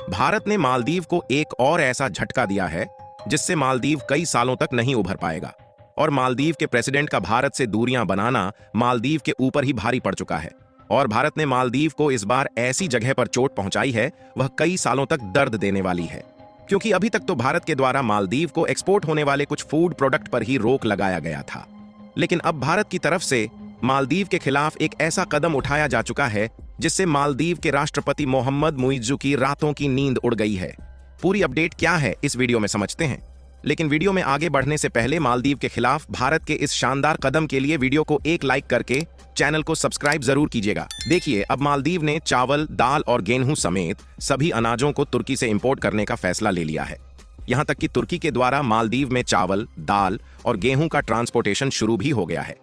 भारत ने मालदीव को एक और ऐसा झटका दिया है जिससे मालदीव कई सालों तक नहीं उभर पाएगा। और मालदीव के प्रेसिडेंट का भारत से दूरियां बनाना मालदीव के ऊपर ही भारी पड़ चुका है। और भारत ने मालदीव को इस बार ऐसी जगह पर चोट पहुंचाई है वह कई सालों तक दर्द देने वाली है, क्योंकि अभी तक तो भारत के द्वारा मालदीव को एक्सपोर्ट होने वाले कुछ फूड प्रोडक्ट पर ही रोक लगाया गया था। लेकिन अब भारत की तरफ से मालदीव के खिलाफ एक ऐसा कदम उठाया जा चुका है जिससे मालदीव के राष्ट्रपति मोहम्मद मुइज्जू की रातों की नींद उड़ गई है। पूरी अपडेट क्या है इस वीडियो में समझते हैं, लेकिन वीडियो में आगे बढ़ने से पहले मालदीव के खिलाफ भारत के इस शानदार कदम के लिए वीडियो को एक लाइक करके चैनल को सब्सक्राइब जरूर कीजिएगा। देखिए, अब मालदीव ने चावल, दाल और गेहूं समेत सभी अनाजों को तुर्की से इंपोर्ट करने का फैसला ले लिया है। यहां तक कि तुर्की के द्वारा मालदीव में चावल, दाल और गेहूं का ट्रांसपोर्टेशन शुरू भी हो गया है।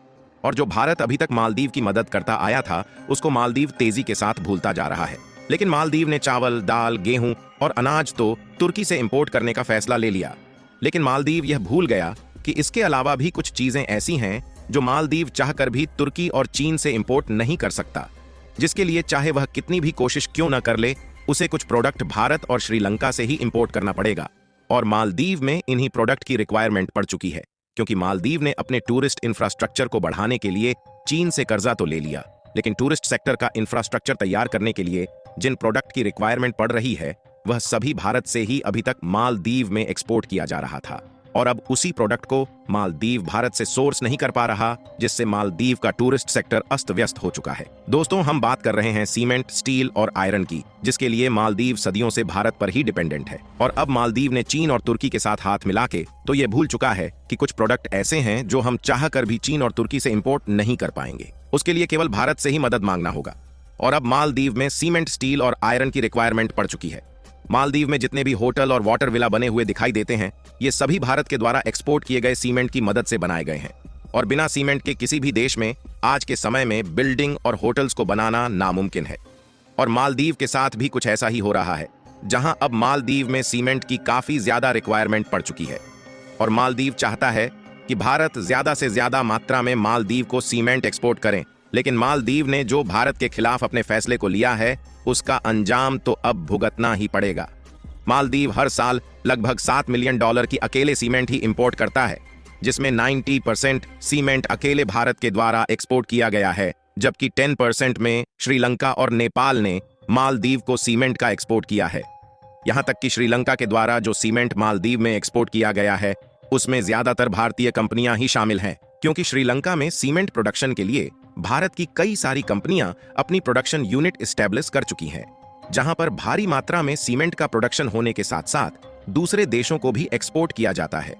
और जो भारत अभी तक मालदीव की मदद करता आया था उसको मालदीव तेजी के साथ भूलता जा रहा है। लेकिन मालदीव ने चावल, दाल, गेहूं और अनाज तो तुर्की से इंपोर्ट करने का फैसला ले लिया, लेकिन मालदीव यह भूल गया कि इसके अलावा भी कुछ चीजें ऐसी हैं जो मालदीव चाहकर भी तुर्की और चीन से इंपोर्ट नहीं कर सकता, जिसके लिए चाहे वह कितनी भी कोशिश क्यों न कर ले, उसे कुछ प्रोडक्ट भारत और श्रीलंका से ही इंपोर्ट करना पड़ेगा। और मालदीव में इन्हीं प्रोडक्ट की रिक्वायरमेंट पड़ चुकी है, क्योंकि मालदीव ने अपने टूरिस्ट इंफ्रास्ट्रक्चर को बढ़ाने के लिए चीन से कर्जा तो ले लिया, लेकिन टूरिस्ट सेक्टर का इंफ्रास्ट्रक्चर तैयार करने के लिए जिन प्रोडक्ट की रिक्वायरमेंट पड़ रही है वह सभी भारत से ही अभी तक मालदीव में एक्सपोर्ट किया जा रहा था। और अब उसी प्रोडक्ट को मालदीव भारत से सोर्स नहीं कर पा रहा, जिससे मालदीव का टूरिस्ट सेक्टर अस्त व्यस्त हो चुका है। दोस्तों, हम बात कर रहे हैं सीमेंट, स्टील और आयरन की, जिसके लिए मालदीव सदियों से भारत पर ही डिपेंडेंट है। और अब मालदीव ने चीन और तुर्की के साथ हाथ मिला के तो ये भूल चुका है कि कुछ प्रोडक्ट ऐसे हैं जो हम चाह कर भी चीन और तुर्की से इंपोर्ट नहीं कर पाएंगे। उसके लिए केवल भारत से ही मदद मांगना होगा। और अब मालदीव में सीमेंट, स्टील और आयरन की रिक्वायरमेंट पड़ चुकी है। मालदीव में जितने भी होटल और वाटर विला बने हुए दिखाई देते हैं, ये सभी भारत के द्वारा एक्सपोर्ट किए गए सीमेंट की मदद से बनाए गए हैं। और बिना सीमेंट के किसी भी देश में आज के समय में बिल्डिंग और होटल्स को बनाना नामुमकिन है। और मालदीव के साथ भी कुछ ऐसा ही हो रहा है, जहां अब मालदीव में सीमेंट की काफी ज्यादा रिक्वायरमेंट पड़ चुकी है। और मालदीव चाहता है कि भारत ज्यादा से ज्यादा मात्रा में मालदीव को सीमेंट एक्सपोर्ट करें, लेकिन मालदीव ने जो भारत के खिलाफ अपने फैसले को लिया है उसका अंजाम तो अब भुगतना ही पड़ेगा। मालदीव हर साल लगभग $7 मिलियन की अकेले सीमेंट ही इंपोर्ट करता है, जिसमें 90% सीमेंट अकेले भारत के द्वारा एक्सपोर्ट किया गया है, जबकि 10% में श्रीलंका और नेपाल ने मालदीव को सीमेंट का एक्सपोर्ट किया है। यहां तक कि श्रीलंका के द्वारा जो सीमेंट मालदीव में एक्सपोर्ट किया गया है उसमें ज्यादातर भारतीय कंपनियां ही शामिल हैं, क्योंकि श्रीलंका में सीमेंट प्रोडक्शन के लिए भारत की कई सारी कंपनियां अपनी प्रोडक्शन यूनिट एस्टेब्लिश कर चुकी हैं, जहां पर भारी मात्रा में सीमेंट का प्रोडक्शन होने के साथ साथ दूसरे देशों को भी एक्सपोर्ट किया जाता है।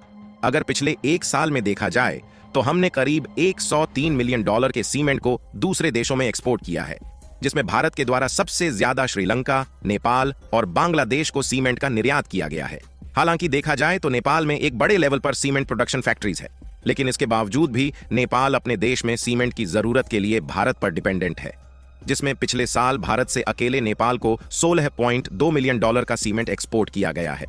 अगर पिछले एक साल में देखा जाए तो हमने करीब $103 मिलियन के सीमेंट को दूसरे देशों में एक्सपोर्ट किया है, जिसमें भारत के द्वारा सबसे ज्यादा श्रीलंका, नेपाल और बांग्लादेश को सीमेंट का निर्यात किया गया है। हालांकि देखा जाए तो नेपाल में एक बड़े लेवल पर सीमेंट प्रोडक्शन फैक्ट्रीज है, लेकिन इसके बावजूद भी नेपाल अपने देश में सीमेंट की जरूरत के लिए भारत पर डिपेंडेंट है, जिसमें पिछले साल भारत से अकेले नेपाल को $16.2 मिलियन का सीमेंट एक्सपोर्ट किया गया है,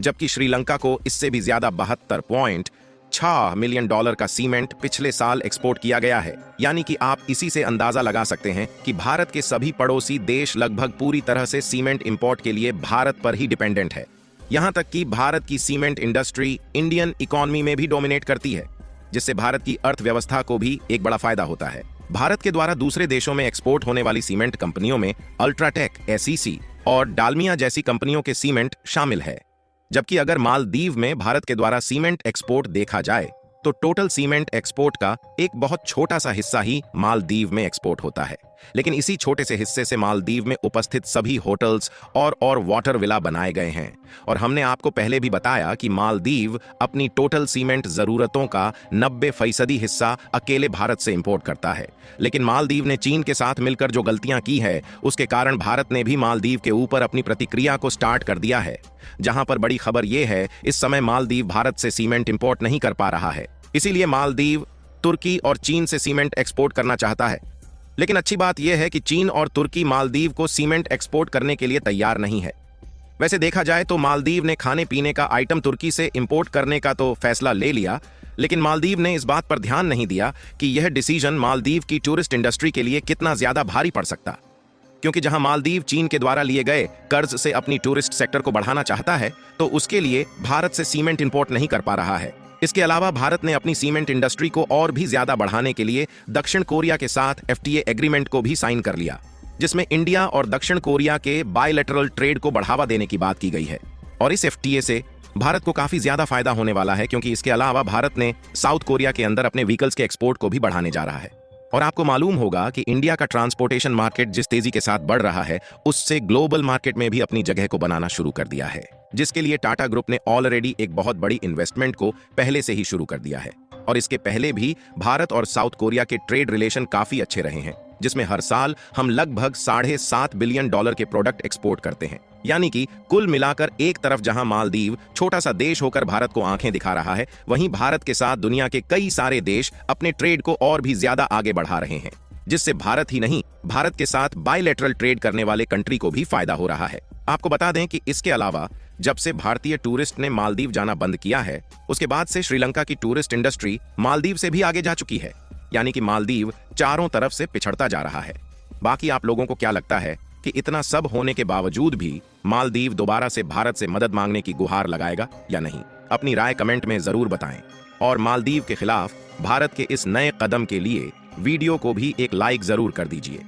जबकि श्रीलंका को इससे भी ज्यादा $72.6 मिलियन का सीमेंट पिछले साल एक्सपोर्ट किया गया है। यानी कि आप इसी से अंदाजा लगा सकते हैं कि भारत के सभी पड़ोसी देश लगभग पूरी तरह से सीमेंट इंपोर्ट के लिए भारत पर ही डिपेंडेंट है। यहां तक कि भारत की सीमेंट इंडस्ट्री इंडियन इकोनॉमी में भी डोमिनेट करती है, जिससे भारत की अर्थव्यवस्था को भी एक बड़ा फायदा होता है। भारत के द्वारा दूसरे देशों में एक्सपोर्ट होने वाली सीमेंट कंपनियों में अल्ट्राटेक, एसईसी और डालमिया जैसी कंपनियों के सीमेंट शामिल है। जबकि अगर मालदीव में भारत के द्वारा सीमेंट एक्सपोर्ट देखा जाए तो टोटल सीमेंट एक्सपोर्ट का एक बहुत छोटा सा हिस्सा ही मालदीव में एक्सपोर्ट होता है। लेकिन इसी छोटे से हिस्से से मालदीव में उपस्थित सभी होटल्स और वाटर विला बनाए गए हैं। और हमने आपको पहले भी बताया कि मालदीव अपनी टोटल सीमेंट जरूरतों का 90% हिस्सा अकेले भारत से इंपोर्ट करता है। लेकिन मालदीव ने चीन के साथ मिलकर जो गलतियां की है उसके कारण भारत ने भी मालदीव के ऊपर अपनी प्रतिक्रिया को स्टार्ट कर दिया है। जहां पर बड़ी खबर यह है, इस समय मालदीव भारत से सीमेंट इंपोर्ट नहीं कर पा रहा है, इसीलिए मालदीव तुर्की और चीन से सीमेंट एक्सपोर्ट करना चाहता है। लेकिन अच्छी बात यह है कि चीन और तुर्की मालदीव को सीमेंट एक्सपोर्ट करने के लिए तैयार नहीं है। वैसे देखा जाए तो मालदीव ने खाने पीने का आइटम तुर्की से इंपोर्ट करने का तो फैसला ले लिया, लेकिन मालदीव ने इस बात पर ध्यान नहीं दिया कि यह डिसीजन मालदीव की टूरिस्ट इंडस्ट्री के लिए कितना ज्यादा भारी पड़ सकता। क्योंकि जहां मालदीव चीन के द्वारा लिए गए कर्ज से अपनी टूरिस्ट सेक्टर को बढ़ाना चाहता है, तो उसके लिए भारत से सीमेंट इंपोर्ट नहीं कर पा रहा है। इसके अलावा भारत ने अपनी सीमेंट इंडस्ट्री को और भी ज्यादा बढ़ाने के लिए दक्षिण कोरिया के साथ FTA एग्रीमेंट को भी साइन कर लिया, जिसमें इंडिया और दक्षिण कोरिया के बायलैटरल ट्रेड को बढ़ावा देने की बात की गई है। और इस FTA से भारत को काफी ज्यादा फायदा होने वाला है, क्योंकि इसके अलावा भारत ने साउथ कोरिया के अंदर अपने व्हीकल्स के एक्सपोर्ट को भी बढ़ाने जा रहा है। और आपको मालूम होगा कि इंडिया का ट्रांसपोर्टेशन मार्केट जिस तेजी के साथ बढ़ रहा है, उससे ग्लोबल मार्केट में भी अपनी जगह को बनाना शुरू कर दिया है, जिसके लिए टाटा ग्रुप ने ऑलरेडी एक बहुत बड़ी इन्वेस्टमेंट को पहले से ही शुरू कर दिया है। और इसके पहले भी भारत और साउथ कोरिया के ट्रेड रिलेशन काफी अच्छे रहे हैं, जिसमें हर साल हम लगभग $7.5 बिलियन के प्रोडक्ट एक्सपोर्ट करते हैं। यानी कि कुल मिलाकर एक तरफ जहां मालदीव छोटा सा देश होकर भारत को आंखें दिखा रहा है, वहीं भारत के साथ दुनिया के कई सारे देश अपने ट्रेड को और भी ज्यादा आगे बढ़ा रहे हैं, जिससे भारत ही नहीं, भारत के साथ बायलैटरल ट्रेड करने वाले कंट्री को भी फायदा हो रहा है। आपको बता दें कि इसके अलावा जब से भारतीय टूरिस्ट ने मालदीव जाना बंद किया है, उसके बाद से श्रीलंका की टूरिस्ट इंडस्ट्री मालदीव से भी आगे जा चुकी है। यानी कि मालदीव चारों तरफ से पिछड़ता जा रहा है। बाकी आप लोगों को क्या लगता है कि इतना सब होने के बावजूद भी मालदीव दोबारा से भारत से मदद मांगने की गुहार लगाएगा या नहीं? अपनी राय कमेंट में जरूर बताएं। और मालदीव के खिलाफ भारत के इस नए कदम के लिए वीडियो को भी एक लाइक जरूर कर दीजिए।